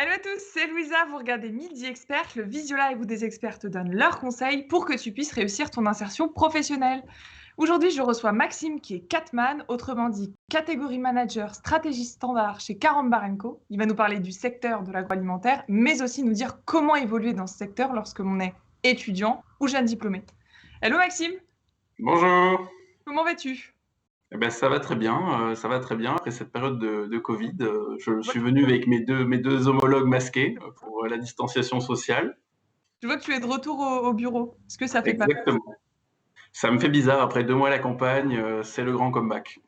Hello à tous, c'est Louisa, vous regardez Midi Expert, le visio live où des experts te donnent leurs conseils pour que tu puisses réussir ton insertion professionnelle. Aujourd'hui, je reçois Maxime qui est Catman, autrement dit catégorie manager stratégie standard chez Carambar Co. Il va nous parler du secteur de l'agroalimentaire, mais aussi nous dire comment évoluer dans ce secteur lorsque l'on est étudiant ou jeune diplômé. Hello Maxime, Bonjour. comment vas-tu? Eh ben, ça va très bien, ça va très bien. Après cette période de Covid, je suis venu avec mes deux homologues masqués pour la distanciation sociale. Je vois que tu es de retour au bureau. Est-ce que ça fait pas peur? Exactement. Ça me fait bizarre, après 2 mois à la campagne, c'est le grand comeback.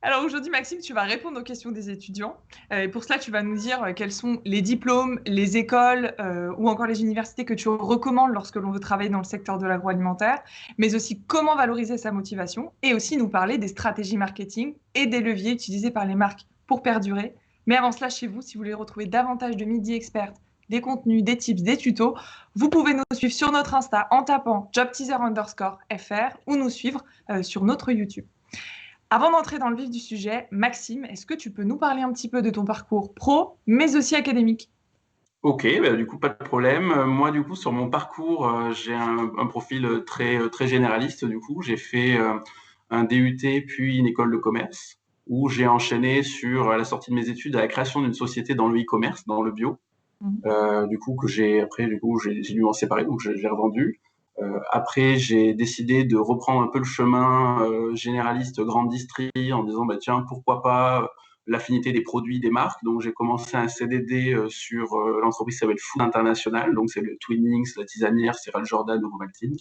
Alors aujourd'hui, Maxime, tu vas répondre aux questions des étudiants. Et pour cela, tu vas nous dire quels sont les diplômes, les écoles ou encore les universités que tu recommandes lorsque l'on veut travailler dans le secteur de l'agroalimentaire, mais aussi comment valoriser sa motivation et aussi nous parler des stratégies marketing et des leviers utilisés par les marques pour perdurer. Mais avant cela, chez vous, si vous voulez retrouver davantage de Midi Expert, des contenus, des tips, des tutos, vous pouvez nous suivre sur notre Insta en tapant jobteaser_fr ou nous suivre sur notre YouTube. Avant d'entrer dans le vif du sujet, Maxime, est-ce que tu peux nous parler un petit peu de ton parcours pro, mais aussi académique? OK, bah, du coup, pas de problème. Moi, du coup, sur mon parcours, j'ai un profil, très généraliste, du coup. J'ai fait, un DUT puis une école de commerce où j'ai enchaîné sur, à la sortie de mes études, à la création d'une société dans le e-commerce, dans le bio. Mhm. Du coup que j'ai dû m'en séparer, donc je l'ai revendu. Après j'ai décidé de reprendre un peu le chemin généraliste grande distri en disant bah tiens pourquoi pas l'affinité des produits des marques. Donc j'ai commencé un CDD sur l'entreprise qui s'appelle Food International, donc c'est le Twinings, la Tisanière, Céral Jordan, Ovaltine.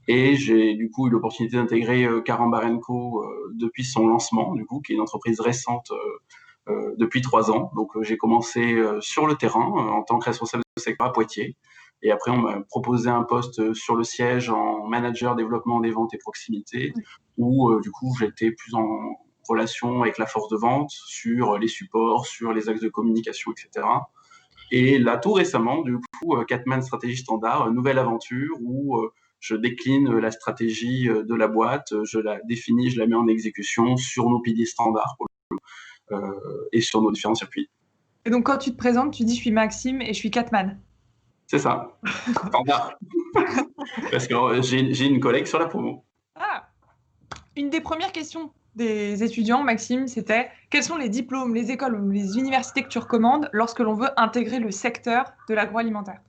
Et j'ai du coup eu l'opportunité d'intégrer Carambar Co depuis son lancement, du coup, qui est une entreprise récente depuis 3 ans. Donc j'ai commencé sur le terrain en tant que responsable de secteur à Poitiers. Et après, on m'a proposé un poste sur le siège en manager développement des ventes et proximité, où du coup j'étais plus en relation avec la force de vente sur les supports, sur les axes de communication, etc. Et là, tout récemment, du coup, Catman Stratégie Standard, nouvelle aventure où je décline la stratégie de la boîte, je la définis, je la mets en exécution sur nos piliers standards et sur nos différents circuits. Et donc, quand tu te présentes, tu dis je suis Maxime et je suis Catman. C'est ça, standard. Parce que j'ai une collègue sur la promo. Ah, une des premières questions des étudiants, Maxime, c'était quels sont les diplômes, les écoles ou les universités que tu recommandes lorsque l'on veut intégrer le secteur de l'agroalimentaire?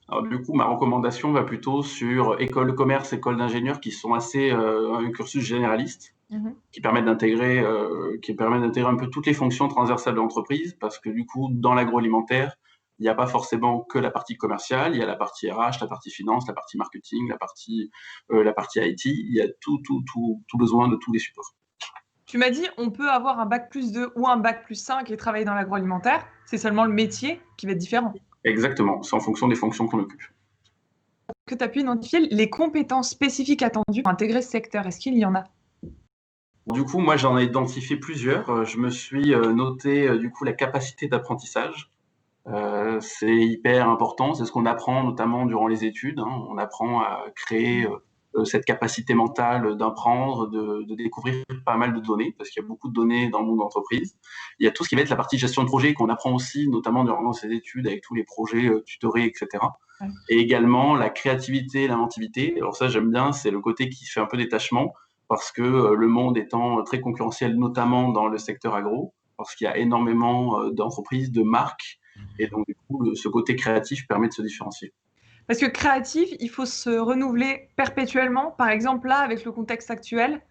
Alors du coup, ma recommandation va plutôt sur école de commerce, école d'ingénieur qui sont assez un cursus généraliste Mhm. qui permet d'intégrer un peu toutes les fonctions transversales de l'entreprise parce que du coup, dans l'agroalimentaire, il n'y a pas forcément que la partie commerciale, il y a la partie RH, la partie finance, la partie marketing, la partie IT, il y a tout besoin de tous les supports. Tu m'as dit on peut avoir un bac plus 2 ou un bac plus 5 et travailler dans l'agroalimentaire. C'est seulement le métier qui va être différent. Exactement, c'est en fonction des fonctions qu'on occupe. Que tu as pu identifier les compétences spécifiques attendues pour intégrer ce secteur. Est-ce qu'il y en a? Du coup, moi, j'en ai identifié plusieurs. Je me suis noté du coup la capacité d'apprentissage. C'est hyper important, c'est ce qu'on apprend notamment durant les études, hein. On apprend à créer cette capacité mentale d'apprendre, de découvrir pas mal de données, parce qu'il y a beaucoup de données dans le monde d'entreprise. Il y a tout ce qui va être la partie gestion de projet qu'on apprend aussi, notamment durant ces études avec tous les projets tutorés, etc. Ouais. Et également la créativité, l'inventivité. Alors ça, j'aime bien, c'est le côté qui fait un peu détachement, parce que le monde étant très concurrentiel, notamment dans le secteur agro, parce qu'il y a énormément d'entreprises, de marques, et donc du coup, ce côté créatif permet de se différencier. Parce que créatif, il faut se renouveler perpétuellement. Par exemple, là, avec le contexte actuel,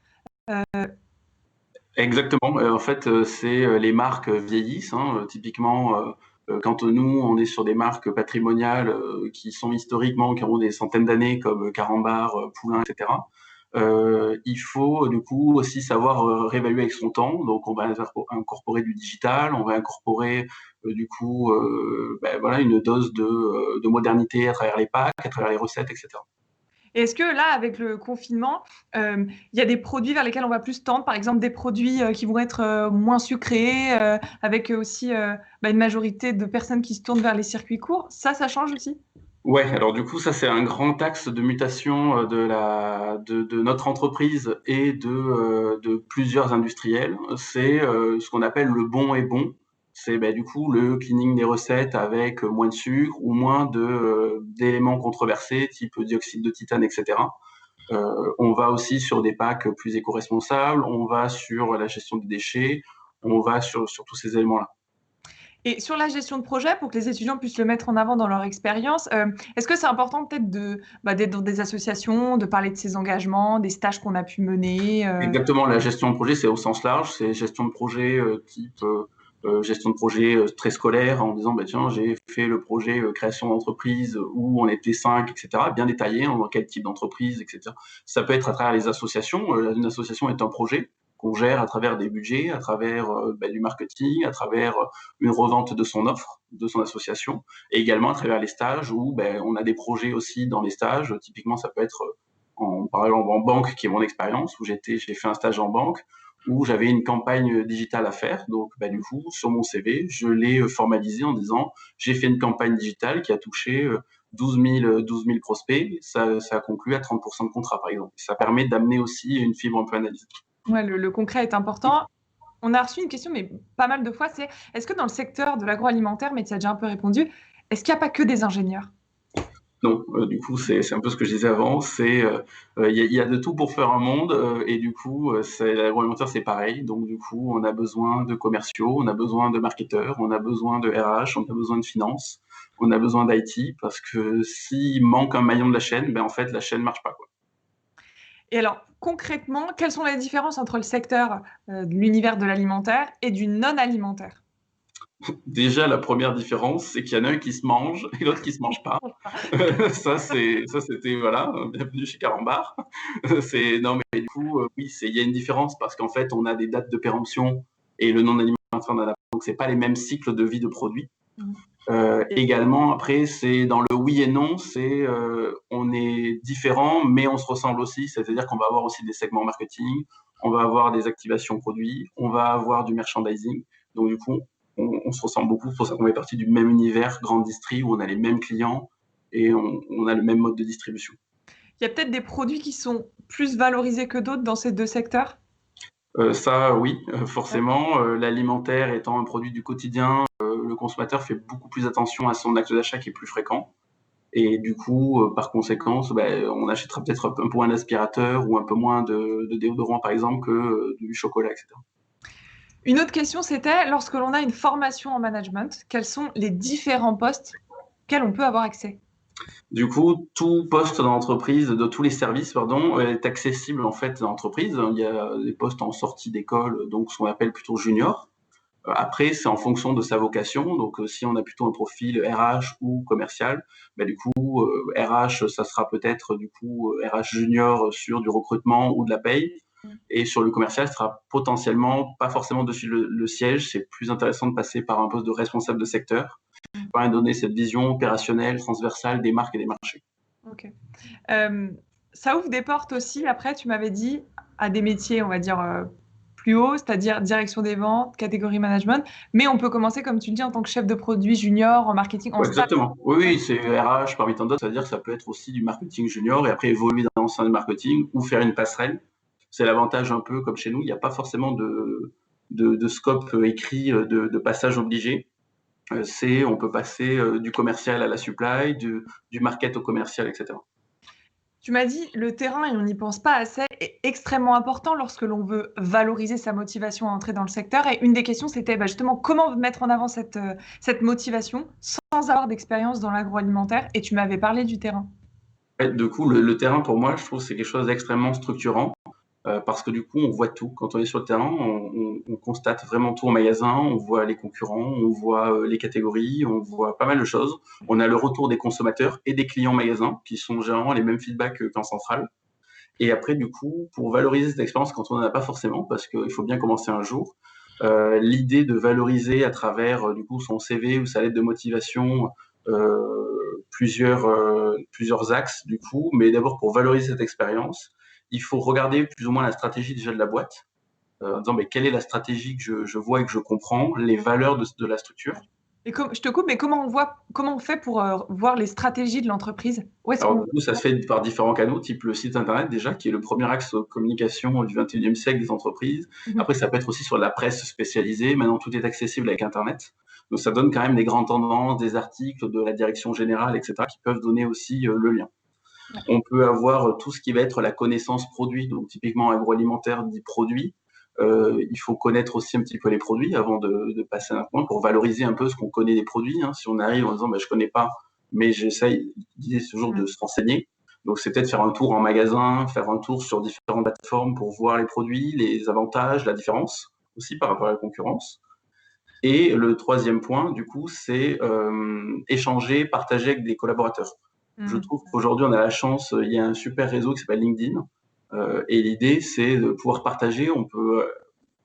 Exactement. En fait, c'est les marques vieillissent, hein. Typiquement, quand nous, on est sur des marques patrimoniales qui sont historiquement, qui ont des centaines d'années, comme Carambar, Poulain, etc. Il faut du coup aussi savoir réévaluer avec son temps. Donc, on va incorporer du digital, on va incorporer du coup, ben, voilà, une dose de modernité à travers les packs, à travers les recettes, etc. et est-ce que là, avec le confinement, il y a des produits vers lesquels on va plus tendre, par exemple des produits qui vont être moins sucrés, avec aussi une majorité de personnes qui se tournent vers les circuits courts. Ça change aussi? Ouais, alors du coup, ça c'est un grand axe de mutation de notre entreprise et de plusieurs industriels. C'est ce qu'on appelle le bon et bon. C'est du coup le cleaning des recettes avec moins de sucre ou moins d'éléments controversés, type dioxyde de titane, etc. On va aussi sur des packs plus éco-responsables, on va sur la gestion des déchets, on va sur tous ces éléments-là. Et sur la gestion de projet, pour que les étudiants puissent le mettre en avant dans leur expérience, est-ce que c'est important peut-être d'être dans des associations, de parler de ses engagements, des stages qu'on a pu mener Exactement, la gestion de projet, c'est au sens large, c'est gestion de projet type gestion de projet très scolaire, en disant tiens, j'ai fait le projet création d'entreprise où on était 5, etc. Bien détaillé, dans quel type d'entreprise, etc. Ça peut être à travers les associations. Une association est un projet qu'on gère à travers des budgets, à travers du marketing, à travers une revente de son offre, de son association, et également à travers les stages où on a des projets aussi dans les stages. Typiquement, ça peut être par exemple en banque, qui est mon expérience, où j'ai fait un stage en banque, où j'avais une campagne digitale à faire. Donc, du coup, sur mon CV, je l'ai formalisé en disant j'ai fait une campagne digitale qui a touché 12 000 prospects. Ça a conclu à 30% de contrat, par exemple. Ça permet d'amener aussi une fibre un peu analytique. Ouais, le concret est important. On a reçu une question, mais pas mal de fois, c'est est-ce que dans le secteur de l'agroalimentaire, mais tu as déjà un peu répondu, est-ce qu'il n'y a pas que des ingénieurs? Non, du coup, c'est un peu ce que je disais avant. Il y a de tout pour faire un monde, et du coup, l'agroalimentaire, c'est pareil. Donc, du coup, on a besoin de commerciaux, on a besoin de marketeurs, on a besoin de RH, on a besoin de finance, on a besoin d'IT, parce que s'il manque un maillon de la chaîne, en fait, la chaîne marche pas, quoi. Et alors, concrètement, quelles sont les différences entre le secteur de l'univers de l'alimentaire et du non-alimentaire? Déjà, la première différence, c'est qu'il y en a un qui se mange et l'autre qui se mange pas. C'était, voilà, bienvenue chez Carambar. Non, mais du coup, oui, il y a une différence parce qu'en fait, on a des dates de péremption et le non-alimentaire en a pas. Donc, c'est pas les mêmes cycles de vie de produits. Mmh. Également, après, c'est dans le oui et non, on est différent, mais on se ressemble aussi. C'est-à-dire qu'on va avoir aussi des segments marketing, on va avoir des activations produits, on va avoir du merchandising. Donc, du coup, on se ressemble beaucoup. C'est pour ça qu'on fait partie du même univers, grande distri, où on a les mêmes clients et on a le même mode de distribution. Il y a peut-être des produits qui sont plus valorisés que d'autres dans ces deux secteurs? Ça, oui, Ouais. forcément. L'alimentaire étant un produit du quotidien, le consommateur fait beaucoup plus attention à son acte d'achat qui est plus fréquent. Et du coup, par conséquent, on achètera peut-être un peu moins d'aspirateur ou un peu moins de déodorant, par exemple, que du chocolat, etc. Une autre question, c'était, lorsque l'on a une formation en management, quels sont les différents postes auxquels on peut avoir accès? Du coup, tout poste dans l'entreprise, de tous les services, pardon, est accessible en fait dans l'entreprise. Il y a des postes en sortie d'école, donc ce qu'on appelle plutôt junior. Après, c'est en fonction de sa vocation. Donc, si on a plutôt un profil RH ou commercial, du coup, RH, ça sera peut-être du coup RH junior sur du recrutement ou de la paye. Mm. Et sur le commercial, ce sera potentiellement pas forcément dessus le siège. C'est plus intéressant de passer par un poste de responsable de secteur pour donner cette vision opérationnelle, transversale des marques et des marchés. Ok. Euh, Ça ouvre des portes aussi, après, tu m'avais dit, à des métiers, on va dire, plus hauts, c'est-à-dire direction des ventes, catégorie management, mais on peut commencer, comme tu le dis, en tant que chef de produit junior, en marketing, en Ouais, stage. exactement. Oui, oui, c'est RH parmi tant d'autres, c'est-à-dire que ça peut être aussi du marketing junior et après évoluer dans le sein du marketing ou faire une passerelle. C'est l'avantage un peu comme chez nous, il n'y a pas forcément de scope écrit de passage obligé. On peut passer du commercial à la supply, du market au commercial, etc. Tu m'as dit, le terrain, et on n'y pense pas assez, est extrêmement important lorsque l'on veut valoriser sa motivation à entrer dans le secteur. Et une des questions, c'était justement comment mettre en avant cette motivation sans avoir d'expérience dans l'agroalimentaire. Et tu m'avais parlé du terrain. Ouais, du coup, le terrain, pour moi, je trouve que c'est quelque chose d'extrêmement structurant. Parce que du coup, on voit tout. Quand on est sur le terrain, on constate vraiment tout en magasin, on voit les concurrents, on voit les catégories, on voit pas mal de choses. On a le retour des consommateurs et des clients magasins, qui sont généralement les mêmes feedbacks qu'en centrale. Et après, du coup, pour valoriser cette expérience, quand on n'en a pas forcément, parce qu'il faut bien commencer un jour, l'idée de valoriser à travers du coup son CV ou sa lettre de motivation plusieurs axes du coup, mais d'abord pour valoriser cette expérience, il faut regarder plus ou moins la stratégie déjà de la boîte, en disant mais quelle est la stratégie que je vois et que je comprends, les valeurs de la structure. Et je te coupe, mais comment on fait pour voir les stratégies de l'entreprise? Où est-ce Alors, qu'on... du coup, ça se fait par différents canaux, type le site internet déjà, qui est le premier axe de communication du 21e siècle des entreprises. Mhm. Après, ça peut être aussi sur la presse spécialisée. Maintenant, tout est accessible avec Internet. Donc, ça donne quand même des grandes tendances, des articles de la direction générale, etc., qui peuvent donner aussi le lien. Ouais. On peut avoir tout ce qui va être la connaissance produit. Donc, typiquement, agroalimentaire dit produit. Il faut connaître aussi un petit peu les produits avant de passer à un point pour valoriser un peu ce qu'on connaît des produits. Hein. Si on arrive en disant, bah, je connais pas, mais j'essaye, l'idée, c'est toujours de se renseigner. Donc, c'est peut-être faire un tour en magasin, faire un tour sur différentes plateformes pour voir les produits, les avantages, la différence aussi par rapport à la concurrence. Et le troisième point, du coup, c'est échanger, partager avec des collaborateurs. Je Mhm. trouve qu'aujourd'hui, on a la chance, il y a un super réseau qui s'appelle LinkedIn. Et l'idée, c'est de pouvoir partager. On peut,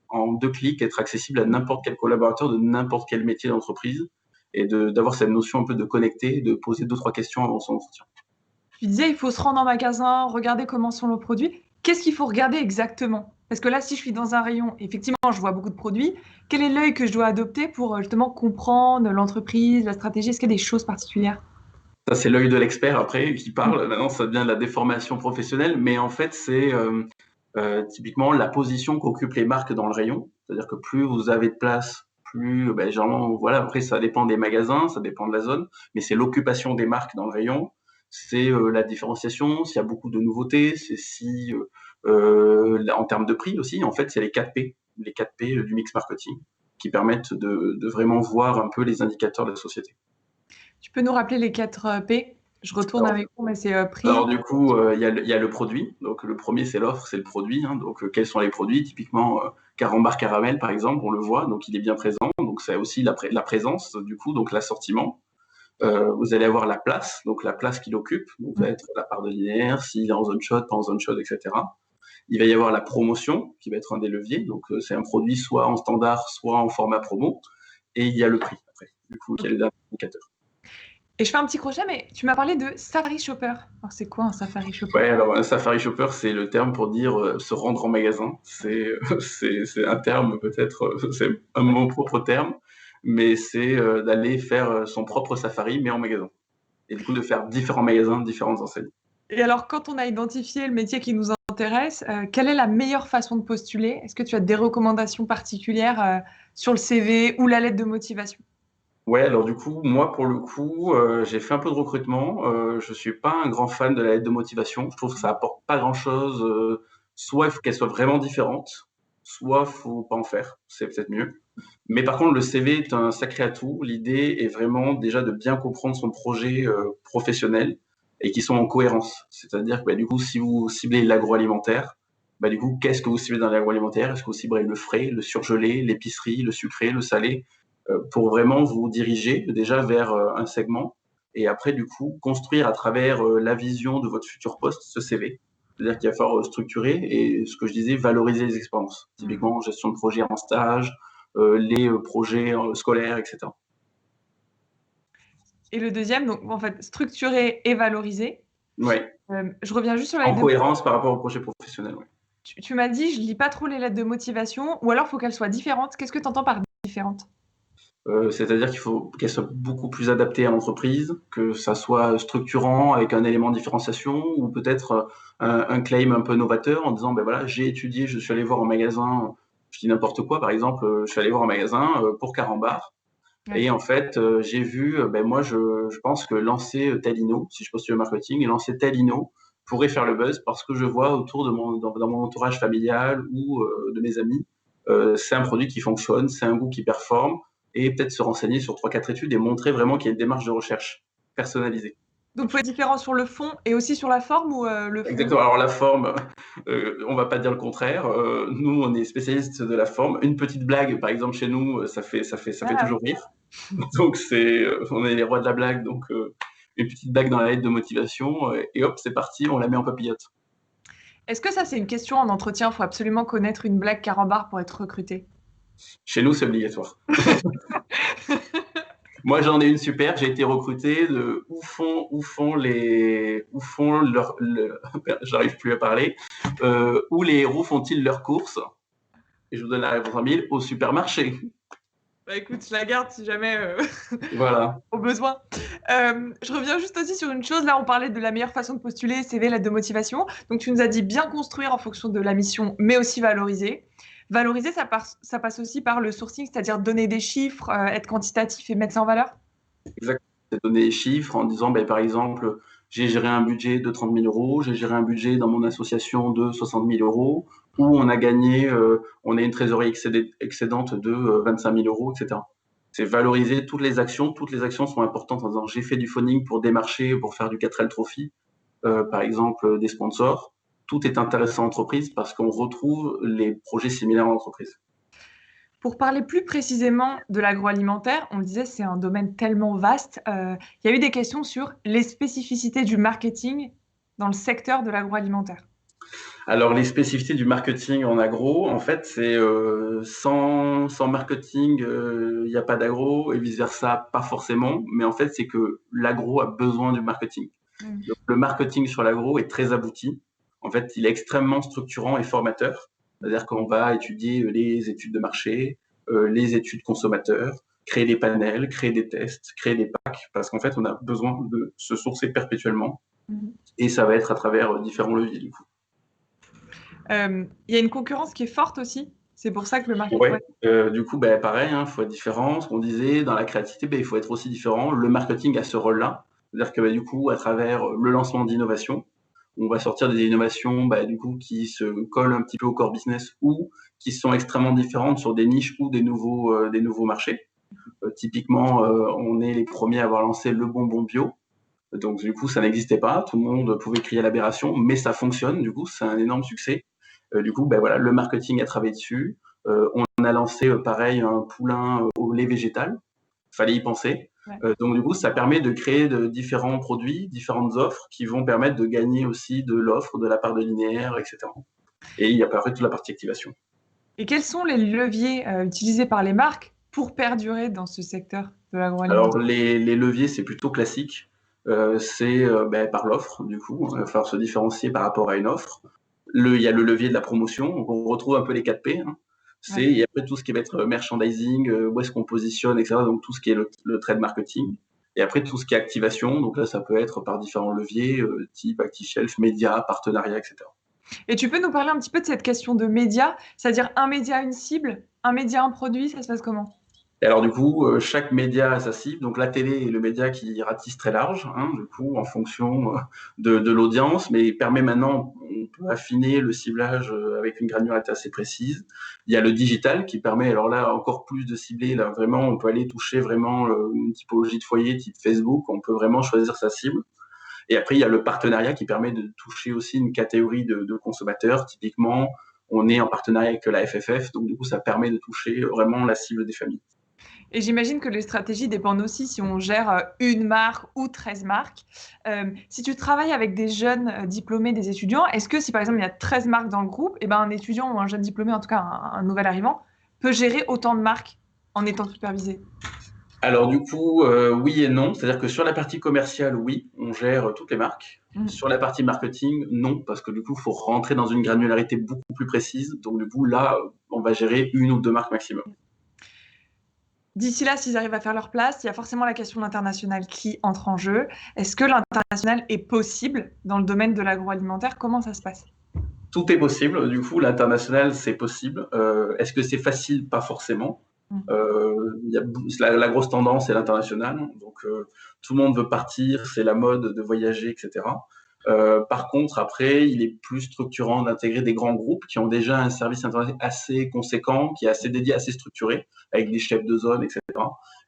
en 2 clics, être accessible à n'importe quel collaborateur de n'importe quel métier d'entreprise et d'avoir cette notion un peu de connecter, de poser 2, 3 questions avant son entretien. Tu disais, il faut se rendre en magasin, regarder comment sont nos produits. Qu'est-ce qu'il faut regarder exactement? Parce que là, si je suis dans un rayon, effectivement, je vois beaucoup de produits. Quel est l'œil que je dois adopter pour justement comprendre l'entreprise, la stratégie? Est-ce qu'il y a des choses particulières? Ça, c'est l'œil de l'expert après qui parle. Maintenant, ça devient de la déformation professionnelle, mais en fait, c'est typiquement la position qu'occupent les marques dans le rayon. C'est-à-dire que plus vous avez de place, plus, ben, généralement, voilà, après, ça dépend des magasins, ça dépend de la zone, mais c'est l'occupation des marques dans le rayon, c'est la différenciation, s'il y a beaucoup de nouveautés, c'est si, en termes de prix aussi, en fait, c'est les 4 P du mix marketing, qui permettent de vraiment voir un peu les indicateurs de la société. Tu peux nous rappeler les 4 P? Je retourne Alors, avec vous, mais c'est Alors prix. du coup, il y a le produit. Donc le premier, c'est l'offre, c'est le produit. Hein. Donc quels sont les produits? Typiquement, Carambar Caramel, par exemple, on le voit, donc il est bien présent. Donc c'est aussi la présence, du coup, donc l'assortiment. Vous allez avoir la place, donc la place qu'il occupe. Donc va être la part de linéaire, s'il est en zone chaude, pas en zone chaude, etc. Il va y avoir la promotion, qui va être un des leviers. Donc c'est un produit soit en standard, soit en format promo. Et il y a le prix, après, du coup, qui est le dernier indicateur. Et je fais un petit crochet, mais tu m'as parlé de Safari Shopper. Alors, c'est quoi un Safari Shopper? Ouais, alors un Safari Shopper, c'est le terme pour dire se rendre en magasin. C'est un terme peut-être, c'est un mon propre terme, mais c'est d'aller faire son propre safari, mais en magasin. Et du coup, de faire différents magasins, différentes enseignes. Et alors, quand on a identifié le métier qui nous intéresse, quelle est la meilleure façon de postuler? Est-ce que tu as des recommandations particulières sur le CV ou la lettre de motivation? Ouais, alors du coup, moi, pour le coup, j'ai fait un peu de recrutement. Je suis pas un grand fan de la lettre de motivation. Je trouve que ça apporte pas grand-chose. Soit il faut qu'elle soit vraiment différente, soit faut pas en faire. C'est peut-être mieux. Mais par contre, le CV est un sacré atout. L'idée est vraiment déjà de bien comprendre son projet professionnel et qui sont en cohérence. C'est-à-dire que bah, du coup, si vous ciblez l'agroalimentaire, bah, du coup, qu'est-ce que vous ciblez dans l'agroalimentaire? Est-ce que vous ciblez le frais, le surgelé, l'épicerie, le sucré, le salé? Pour vraiment vous diriger déjà vers un segment et après, du coup, construire à travers la vision de votre futur poste ce CV. C'est-à-dire qu'il va falloir structurer et ce que je disais, valoriser les expériences. Mhm. Typiquement, gestion de projet en stage, les projets scolaires, etc. Et le deuxième, donc en fait, structurer et valoriser. Ouais. Je reviens juste sur la En lettre de... cohérence par rapport au projet professionnel. Ouais. Tu m'as dit, je lis pas trop les lettres de motivation, ou alors il faut qu'elles soient différentes. Qu'est-ce que tu entends par différentes? C'est-à-dire qu'il faut qu'elle soit beaucoup plus adaptée à l'entreprise, que ça soit structurant avec un élément de différenciation ou peut-être un claim un peu novateur en disant ben voilà, j'ai étudié, je suis allé voir en magasin, je dis n'importe quoi, par exemple, je suis allé voir en magasin pour Carambar Ouais. et en fait, j'ai vu, ben moi je pense que lancer tel inno, si je postule au marketing, et lancer tel inno pourrait faire le buzz parce que je vois autour de dans mon entourage familial ou de mes amis, c'est un produit qui fonctionne, c'est un goût qui performe et peut-être se renseigner sur 3, 4 études et montrer vraiment qu'il y a une démarche de recherche personnalisée. Donc, il faut être différent sur le fond et aussi sur la forme ou le fond? Exactement. Alors la forme, on va pas dire le contraire. Nous, on est spécialistes de la forme. Une petite blague, par exemple, chez nous, ça fait Ah toujours rire. Donc on est les rois de la blague. Donc une petite blague dans la lettre de motivation et hop, c'est parti, on la met en papillote. Est-ce que ça, c'est une question en entretien? Il faut absolument connaître une blague carambar pour être recruté. Chez nous, c'est obligatoire. Moi, j'en ai une super. J'ai été recruté de j'arrive plus à parler. Où les héros font-ils leurs courses? Et je vous donne la réponse en mille, au supermarché. Bah écoute, je la garde si jamais Voilà. au besoin. Je reviens juste aussi sur une chose. Là, on parlait de la meilleure façon de postuler, CV, lettre de motivation. Donc, tu nous as dit bien construire en fonction de la mission, mais aussi valoriser. Valoriser, ça passe aussi par le sourcing, c'est-à-dire donner des chiffres, être quantitatif et mettre ça en valeur. Exactement. C'est donner des chiffres en disant, ben, par exemple, j'ai géré un budget de 30 000 euros, j'ai géré un budget dans mon association de 60 000 euros, ou on a gagné, on a une trésorerie excédente de 25 000 euros, etc. C'est valoriser toutes les actions. Toutes les actions sont importantes en disant, j'ai fait du phoning pour démarcher, pour faire du 4L Trophy, par exemple, des sponsors. Tout est intéressant en entreprise parce qu'on retrouve les projets similaires en entreprise. Pour parler plus précisément de l'agroalimentaire, on le disait, c'est un domaine tellement vaste. Il y a eu des questions sur les spécificités du marketing dans le secteur de l'agroalimentaire. Alors, les spécificités du marketing en agro, en fait, c'est sans marketing, il n'y a pas d'agro et vice-versa, pas forcément. Mais en fait, c'est que l'agro a besoin du marketing. Donc, le marketing sur l'agro est très abouti. En fait, il est extrêmement structurant et formateur. C'est-à-dire qu'on va étudier les études de marché, les études consommateurs, créer des panels, créer des tests, créer des packs, parce qu'en fait, on a besoin de se sourcer perpétuellement. Mhm. Et ça va être à travers différents leviers, du coup. Il y a une concurrence qui est forte aussi. C'est pour ça que le marketing. Ouais, du coup, bah, pareil, hein, faut être différent. Ce qu'on disait, dans la créativité, bah, il faut être aussi différent. Le marketing a ce rôle-là. C'est-à-dire que bah, du coup, à travers le lancement d'innovations, on va sortir des innovations bah, du coup, qui se collent un petit peu au core business ou qui sont extrêmement différentes sur des niches ou des nouveaux marchés. Typiquement, on est les premiers à avoir lancé le bonbon bio. Donc, du coup, ça n'existait pas. Tout le monde pouvait crier à l'aberration, mais ça fonctionne. Du coup, c'est un énorme succès. Du coup, ben voilà, le marketing a travaillé dessus. On a lancé, pareil, un poulain au lait végétal. Fallait y penser. Ouais. Donc, du coup, ça permet de créer de différents produits, différentes offres qui vont permettre de gagner aussi de l'offre, de la part de linéaire, etc. Et il y a après toute la partie activation. Et quels sont les leviers utilisés par les marques pour perdurer dans ce secteur de Alors, l'agroalimentaire? les leviers, c'est plutôt classique. C'est ben, par l'offre, du coup. Il va falloir se différencier par rapport à une offre. Il y a le levier de la promotion. Donc, on retrouve un peu les 4 P. Hein. Ouais. Il y a après tout ce qui va être merchandising, où est-ce qu'on positionne, etc. Donc, tout ce qui est le trade marketing. Et après, tout ce qui est activation. Donc là, ça peut être par différents leviers, type active shelf, médias, partenariats, etc. Et tu peux nous parler un petit peu de cette question de médias, c'est-à-dire un média, une cible, un média, un produit, ça se passe comment? Et alors du coup, chaque média a sa cible. Donc la télé est le média qui ratisse très large, hein, du coup, en fonction de l'audience, mais il permet maintenant, on peut affiner le ciblage avec une granularité assez précise. Il y a le digital qui permet, alors là, encore plus de cibler. Là, vraiment, on peut aller toucher vraiment une typologie de foyer type Facebook. On peut vraiment choisir sa cible. Et après, il y a le partenariat qui permet de toucher aussi une catégorie de consommateurs. Typiquement, on est en partenariat avec la FFF, donc du coup, ça permet de toucher vraiment la cible des familles. Et j'imagine que les stratégies dépendent aussi si on gère une marque ou 13 marques. Si tu travailles avec des jeunes diplômés, des étudiants, est-ce que si par exemple il y a 13 marques dans le groupe, et ben, un étudiant ou un jeune diplômé, en tout cas un nouvel arrivant, peut gérer autant de marques en étant supervisé? Alors du coup, oui et non. C'est-à-dire que sur la partie commerciale, oui, on gère toutes les marques. Mhm. Sur la partie marketing, non, parce que du coup, il faut rentrer dans une granularité beaucoup plus précise. Donc du coup, là, on va gérer une ou deux marques maximum. D'ici là, s'ils arrivent à faire leur place, il y a forcément la question de l'international qui entre en jeu. Est-ce que l'international est possible dans le domaine de l'agroalimentaire? Comment ça se passe? Tout est possible. Du coup, l'international, c'est possible. Est-ce que c'est facile? Pas forcément. Mhm. Il y a, la grosse tendance, c'est l'international. Donc, tout le monde veut partir, c'est la mode de voyager, etc. Par contre, après, il est plus structurant d'intégrer des grands groupes qui ont déjà un service internet assez conséquent, qui est assez dédié, assez structuré, avec des chefs de zone, etc.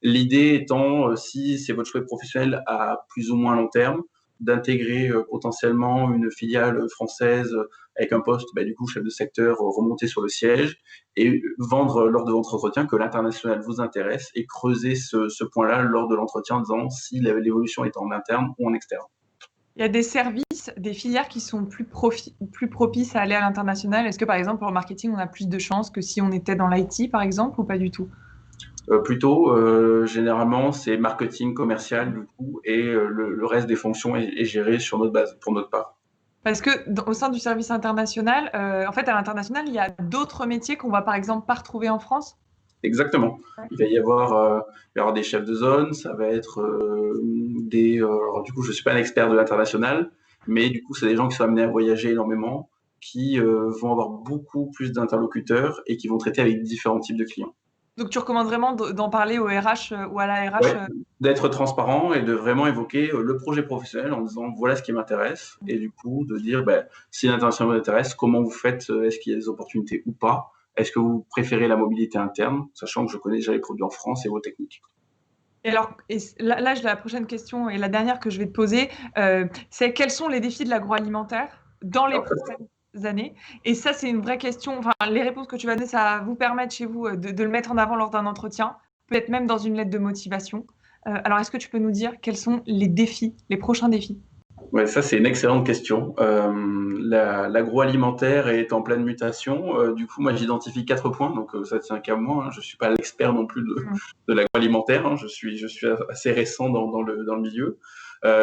L'idée étant, si c'est votre choix professionnel à plus ou moins long terme, d'intégrer potentiellement une filiale française avec un poste, bah, du coup, chef de secteur remonté sur le siège et vendre lors de votre entretien que l'international vous intéresse et creuser ce point-là lors de l'entretien en disant si l'évolution est en interne ou en externe. Il y a des services, des filières qui sont plus propices à aller à l'international. Est-ce que, par exemple, pour le marketing, on a plus de chances que si on était dans l'IT, par exemple, ou pas du tout? Plutôt, généralement, c'est marketing commercial du coup, et le reste des fonctions est géré sur notre base, pour notre part. Parce que au sein du service international, en fait, à l'international, il y a d'autres métiers qu'on va, par exemple, pas retrouver en France. Exactement. Il va y avoir des chefs de zone, ça va être alors, du coup, je ne suis pas un expert de l'international, mais du coup, c'est des gens qui sont amenés à voyager énormément, qui vont avoir beaucoup plus d'interlocuteurs et qui vont traiter avec différents types de clients. Donc, tu recommandes vraiment d'en parler au RH ou à la RH. Ouais, d'être transparent et de vraiment évoquer le projet professionnel en disant voilà ce qui m'intéresse et du coup de dire ben, si l'international vous intéresse, comment vous faites, est-ce qu'il y a des opportunités ou pas, est-ce que vous préférez la mobilité interne, sachant que je connais déjà les produits en France et vos techniques. Et alors, là, la prochaine question et la dernière que je vais te poser, c'est quels sont les défis de l'agroalimentaire dans les Alors, prochaines années? Et ça, c'est une vraie question. Enfin, les réponses que tu vas donner, ça va vous permettre chez vous de le mettre en avant lors d'un entretien, peut-être même dans une lettre de motivation. Alors, est-ce que tu peux nous dire quels sont les défis, les prochains défis? ouais, ça c'est une excellente question. L'agroalimentaire est en pleine mutation. Du coup, moi j'identifie 4 points, donc ça tient qu'à moi, hein. Je suis pas l'expert non plus Mm. de l'agroalimentaire, hein. Je suis assez récent dans le milieu.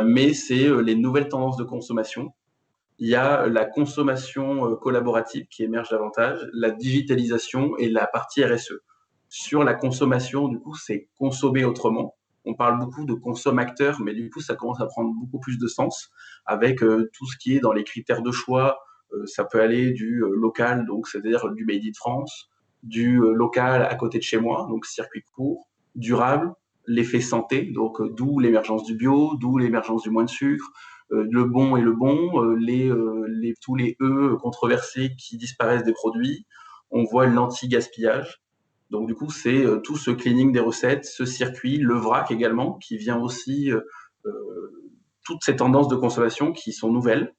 Mais c'est les nouvelles tendances de consommation. Il y a la consommation collaborative qui émerge davantage, la digitalisation et la partie RSE. Sur la consommation, du coup, c'est consommer autrement. On parle beaucoup de consomme-acteur, mais du coup, ça commence à prendre beaucoup plus de sens avec tout ce qui est dans les critères de choix. Ça peut aller du local, donc c'est-à-dire du Made in France, du local à côté de chez moi, donc circuit court, durable, l'effet santé, donc d'où l'émergence du bio, d'où l'émergence du moins de sucre, le bon et le bon, tous les E controversés qui disparaissent des produits. On voit l'anti-gaspillage. Donc du coup, c'est tout ce cleaning des recettes, ce circuit, le vrac également, qui vient aussi, toutes ces tendances de consommation qui sont nouvelles.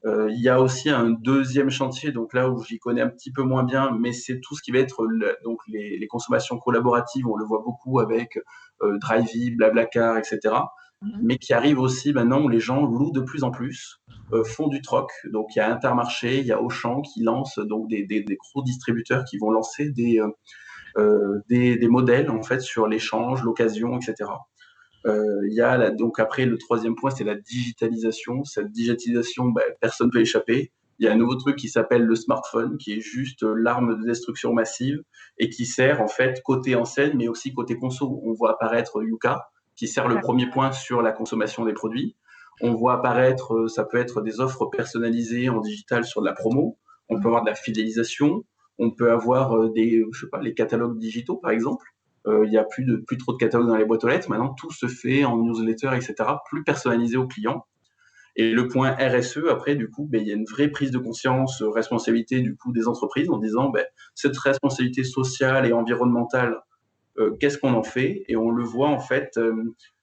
Il y a aussi un deuxième chantier, donc là où j'y connais un petit peu moins bien, mais c'est tout ce qui va être donc les consommations collaboratives. On le voit beaucoup avec Drivey, Blablacar, etc. Mhm. Mais qui arrive aussi maintenant où les gens louent de plus en plus, font du troc. Donc il y a Intermarché, il y a Auchan qui lance donc des gros distributeurs qui vont lancer des modèles en fait sur l'échange, l'occasion, etc. Il y a donc après le troisième point, c'est la digitalisation. Cette digitalisation, ben, personne ne peut échapper. Il y a un nouveau truc qui s'appelle le smartphone, qui est juste l'arme de destruction massive et qui sert en fait côté enseigne, mais aussi côté conso. On voit apparaître Yuka, qui sert le premier point sur la consommation des produits. On voit apparaître, ça peut être des offres personnalisées en digital sur de la promo. On peut avoir de la fidélisation. On peut avoir je sais pas, les catalogues digitaux, par exemple. Il n'y a plus trop de catalogues dans les boîtes aux lettres. Maintenant, tout se fait en newsletter, etc., plus personnalisé aux clients. Et le point RSE, après, du coup, ben, il y a une vraie prise de conscience, responsabilité du coup des entreprises en disant ben, cette responsabilité sociale et environnementale, qu'est-ce qu'on en fait? Et on le voit en fait,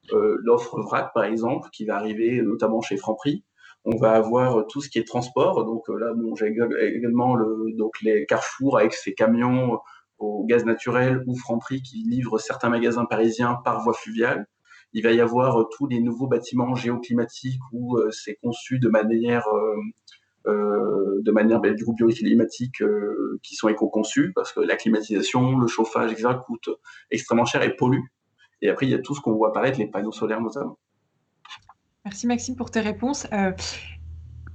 l'offre VRAC par exemple, qui va arriver notamment chez Franprix. On va avoir tout ce qui est transport. Donc là, bon, j'ai également donc les Carrefour avec ses camions au gaz naturel ou Franprix qui livrent certains magasins parisiens par voie fluviale. Il va y avoir tous les nouveaux bâtiments géoclimatiques où c'est conçu de manière du coup bioclimatique qui sont éco-conçus parce que la climatisation, le chauffage, etc. coûte extrêmement cher et pollue. Et après, il y a tout ce qu'on voit apparaître, les panneaux solaires notamment. Merci Maxime pour tes réponses.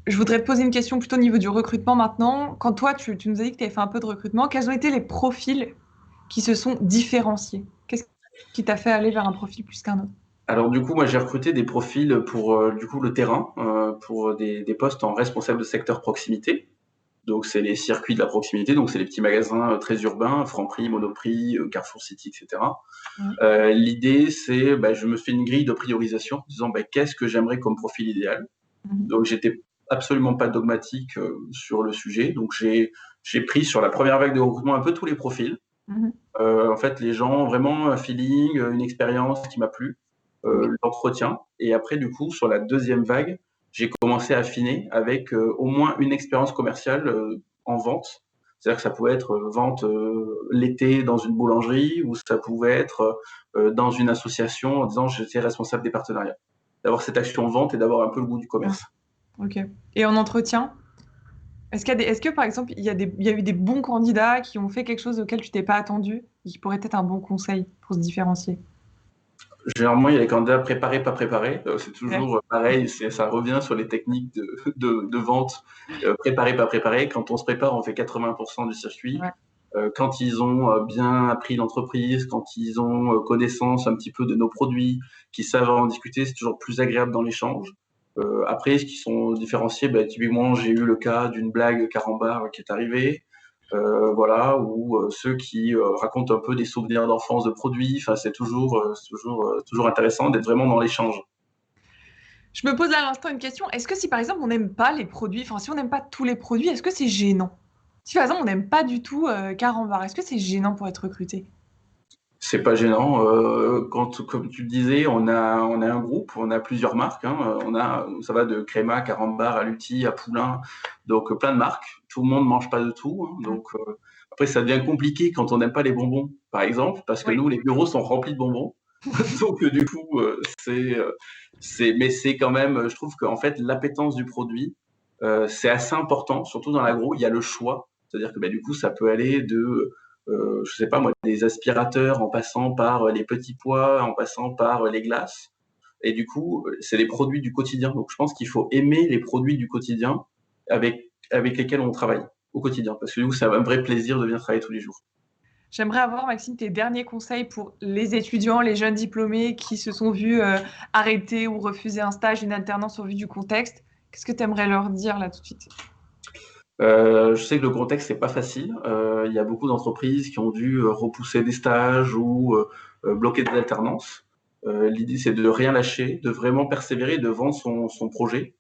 Je voudrais te poser une question plutôt au niveau du recrutement maintenant. Quand toi, tu nous as dit que tu avais fait un peu de recrutement, quels ont été les profils qui se sont différenciés? Qu'est-ce qui t'a fait aller vers un profil plus qu'un autre? Alors du coup, moi j'ai recruté des profils pour du coup le terrain, pour des postes en responsable de secteur proximité. Donc c'est les circuits de la proximité, donc c'est les petits magasins très urbains, Franprix, Monoprix, Carrefour City, etc. Mhm. L'idée c'est, je me fais une grille de priorisation en disant qu'est-ce que j'aimerais comme profil idéal. Mhm. Donc j'étais absolument pas dogmatique sur le sujet. Donc j'ai pris sur la première vague de recrutement un peu tous les profils. Mhm. En fait, les gens, vraiment un feeling, une expérience qui m'a plu, Ok. l'entretien. Et après, du coup, sur la deuxième vague, j'ai commencé à affiner avec au moins une expérience commerciale en vente. C'est-à-dire que ça pouvait être vente l'été dans une boulangerie ou ça pouvait être dans une association en disant j'étais responsable des partenariats. D'avoir cette action vente et d'avoir un peu le goût du Mhm. commerce. Ok. Et en entretien, est-ce que par exemple, il y a eu des bons candidats qui ont fait quelque chose auquel tu t'es pas attendu et qui pourrait être un bon conseil pour se différencier? Généralement, il y a les candidats préparés, pas préparés. C'est Ouais. toujours pareil, ça revient sur les techniques de vente préparés, pas préparés. Quand on se prépare, on fait 80% du circuit. Ouais. quand ils ont bien appris l'entreprise, quand ils ont connaissance un petit peu de nos produits, qui savent en discuter, c'est toujours plus agréable dans l'échange. Après, ce qui sont différenciés, bah, typiquement, j'ai eu le cas d'une blague carambar qui est arrivée, voilà, ou ceux qui racontent un peu des souvenirs d'enfance de produits. Enfin, toujours intéressant d'être vraiment dans l'échange. Je me pose à l'instant une question. Est-ce que si par exemple on n'aime pas les produits, enfin si on n'aime pas tous les produits, est-ce que c'est gênant? Si par exemple on n'aime pas du tout Carambar, est-ce que c'est gênant pour être recruté? C'est pas gênant. Comme tu le disais, on a un groupe, on a plusieurs marques. Hein. Ça va de Créma, Carambar, à Lutti, à Poulain, donc plein de marques. Tout le monde mange pas de tout. Hein. Donc après, ça devient compliqué quand on n'aime pas les bonbons, par exemple, parce que Oui. nous, les bureaux sont remplis de bonbons. Donc du coup, mais c'est quand même, je trouve qu'en fait, l'appétence du produit, c'est assez important, surtout dans l'agro. Il y a le choix, c'est-à-dire que bah, du coup, ça peut aller de je sais pas moi, des aspirateurs en passant par les petits pois, en passant par les glaces. Et du coup, c'est les produits du quotidien. Donc, je pense qu'il faut aimer les produits du quotidien avec lesquels on travaille au quotidien. Parce que du coup, c'est un vrai plaisir de venir travailler tous les jours. J'aimerais avoir, Maxime, tes derniers conseils pour les étudiants, les jeunes diplômés qui se sont vus arrêter ou refuser un stage, une alternance au vu du contexte. Qu'est-ce que tu aimerais leur dire là tout de suite? Je sais que le contexte n'est pas facile. Il y a beaucoup d'entreprises qui ont dû repousser des stages ou bloquer des alternances. L'idée, c'est de rien lâcher, de vraiment persévérer, de vendre son projet,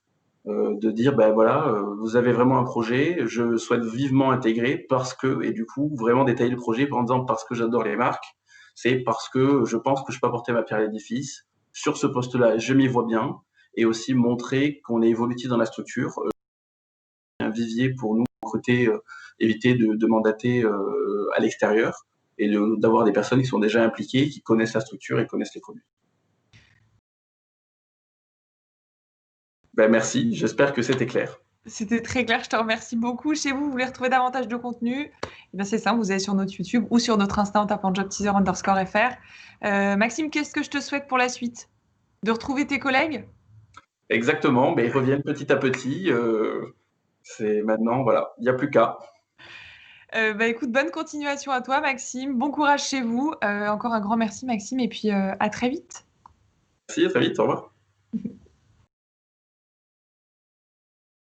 de dire, ben voilà, vous avez vraiment un projet, je souhaite vivement intégrer parce que, et du coup, vraiment détailler le projet en disant parce que j'adore les marques, c'est parce que je pense que je peux apporter ma pierre à l'édifice. Sur ce poste-là, je m'y vois bien, et aussi montrer qu'on est évolutif dans la structure, un vivier pour nous recruter, éviter de mandater à l'extérieur et d'avoir des personnes qui sont déjà impliquées, qui connaissent la structure et connaissent les produits. Ben, merci, j'espère que c'était clair. C'était très clair, je te remercie beaucoup. Chez vous, vous voulez retrouver davantage de contenu? Eh bien, c'est simple, vous allez sur notre YouTube ou sur notre Insta en tapant jobteaser_fr. Maxime, qu'est-ce que je te souhaite pour la suite? De retrouver tes collègues? Exactement, mais ils reviennent petit à petit. C'est maintenant, voilà, il n'y a plus qu'à. Bah, écoute, bonne continuation à toi, Maxime. Bon courage chez vous. Encore un grand merci, Maxime, et puis à très vite. Merci, à très vite, au revoir.